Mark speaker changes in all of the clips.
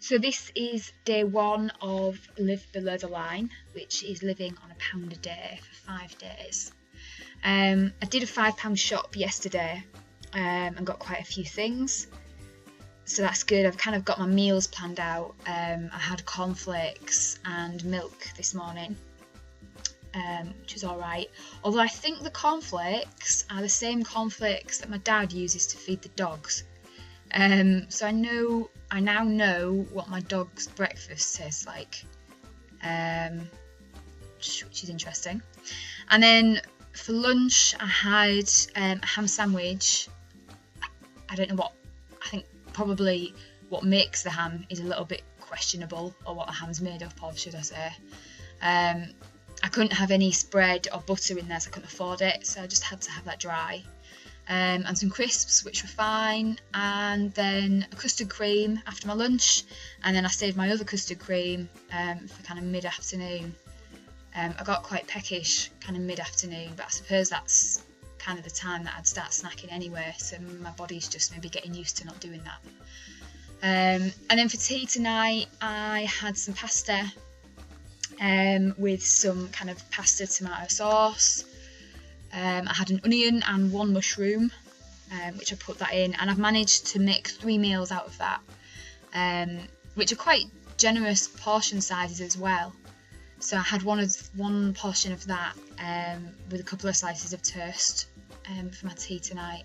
Speaker 1: So this is day 1 of Live Below the Line, which is living on £1 a day for 5 days. I did a £5 shop yesterday and got quite a few things, so that's good. I've kind of got my meals planned out. I had cornflakes and milk this morning, which is alright, although I think the cornflakes are the same cornflakes that my dad uses to feed the dogs. So I now know what my dog's breakfast tastes like, which is interesting. And then for lunch I had a ham sandwich. I don't know what, I think probably what makes the ham is a little bit questionable, or what the ham's made up of, should I say. I couldn't have any spread or butter in there, so I couldn't afford it, so I just had to have that dry. And some crisps, which were fine, and then a custard cream after my lunch, and then I saved my other custard cream for kind of mid-afternoon. I got quite peckish kind of mid-afternoon, but I suppose that's kind of the time that I'd start snacking anyway, so my body's just maybe getting used to not doing that. And then for tea tonight I had some pasta with some kind of pasta tomato sauce. I had an onion and 1 mushroom, which I put that in, and I've managed to make 3 meals out of that, which are quite generous portion sizes as well. So I had one portion of that with a couple of slices of toast for my tea tonight,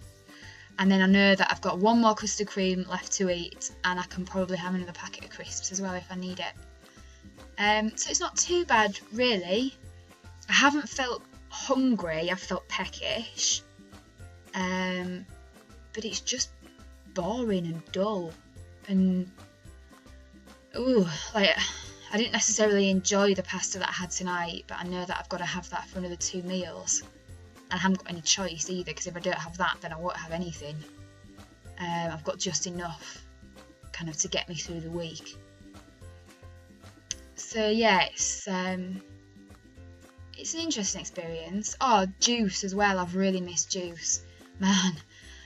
Speaker 1: and then I know that I've got 1 more custard cream left to eat, and I can probably have another packet of crisps as well if I need it. So it's not too bad really. I haven't felt hungry, I've felt peckish, but it's just boring and dull, and like I didn't necessarily enjoy the pasta that I had tonight, but I know that I've got to have that for another 2 meals, and I haven't got any choice either, because if I don't have that then I won't have anything. I've got just enough kind of to get me through the week. So yeah, it's an interesting experience. Oh, juice as well, I've really missed juice. Man,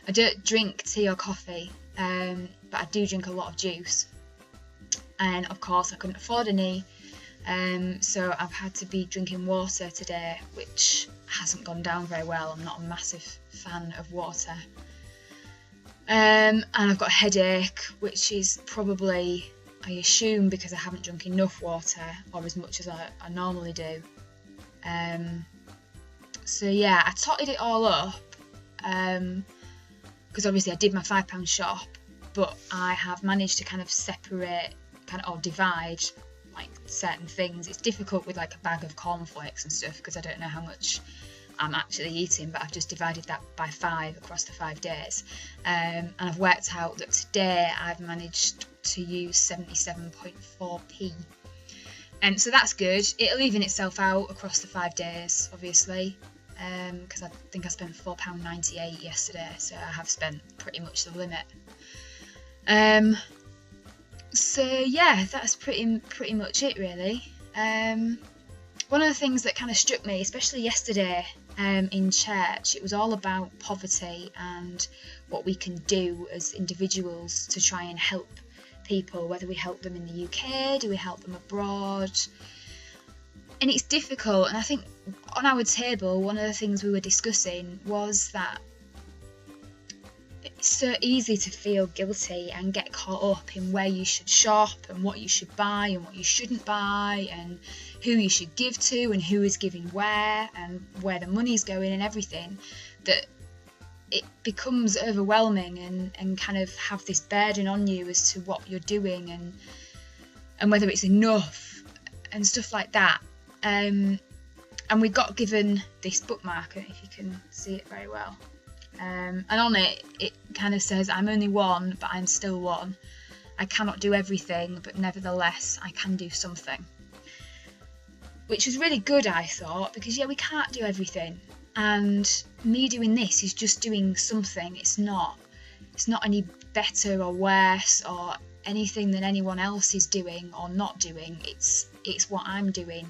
Speaker 1: I don't drink tea or coffee, but I do drink a lot of juice. And of course I couldn't afford any, so I've had to be drinking water today, which hasn't gone down very well. I'm not a massive fan of water. And I've got a headache, which is probably, I assume, because I haven't drunk enough water, or as much as I normally do. So yeah, I totted it all up, because obviously I did my £5 shop, but I have managed to kind of separate, or divide like certain things. It's difficult with like a bag of cornflakes and stuff, because I don't know how much I'm actually eating, but I've just divided that by 5 across the 5 days, and I've worked out that today I've managed to use 77.4p. So that's good. It'll even itself out across the 5 days, obviously, because I think I spent £4.98 yesterday, so I have spent pretty much the limit. So yeah, that's pretty much it really. One of the things that kind of struck me, especially yesterday in church, it was all about poverty and what we can do as individuals to try and help people, whether we help them in the UK, do we help them abroad. And it's difficult, and I think on our table one of the things we were discussing was that it's so easy to feel guilty and get caught up in where you should shop and what you should buy and what you shouldn't buy, and who you should give to and who is giving where and where the money's going and everything, that it becomes overwhelming and kind of have this burden on you as to what you're doing and whether it's enough and stuff like that. And we got given this bookmark, if you can see it very well. And on it kind of says, I'm only one, but I'm still one. I cannot do everything, but nevertheless, I can do something. Which was really good, I thought, because yeah, we can't do everything. And me doing this is just doing something. It's not any better or worse or anything than anyone else is doing or not doing. It's what I'm doing.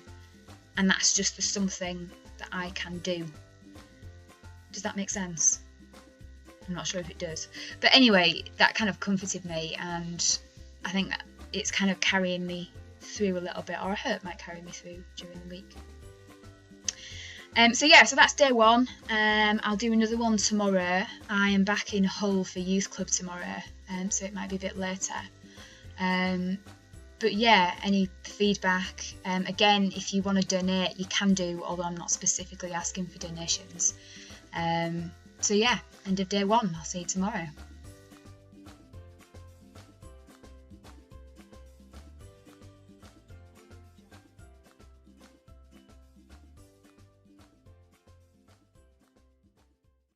Speaker 1: And that's just the something that I can do. Does that make sense? I'm not sure if it does. But anyway, that kind of comforted me, and I think that it's kind of carrying me through a little bit, or I hope it might carry me through during the week. So yeah, so that's day one. I'll do another one tomorrow. I am back in Hull for youth club tomorrow, so it might be a bit later. But yeah, any feedback, again, if you want to donate, you can do, although I'm not specifically asking for donations. So yeah, end of day one. I'll see you tomorrow.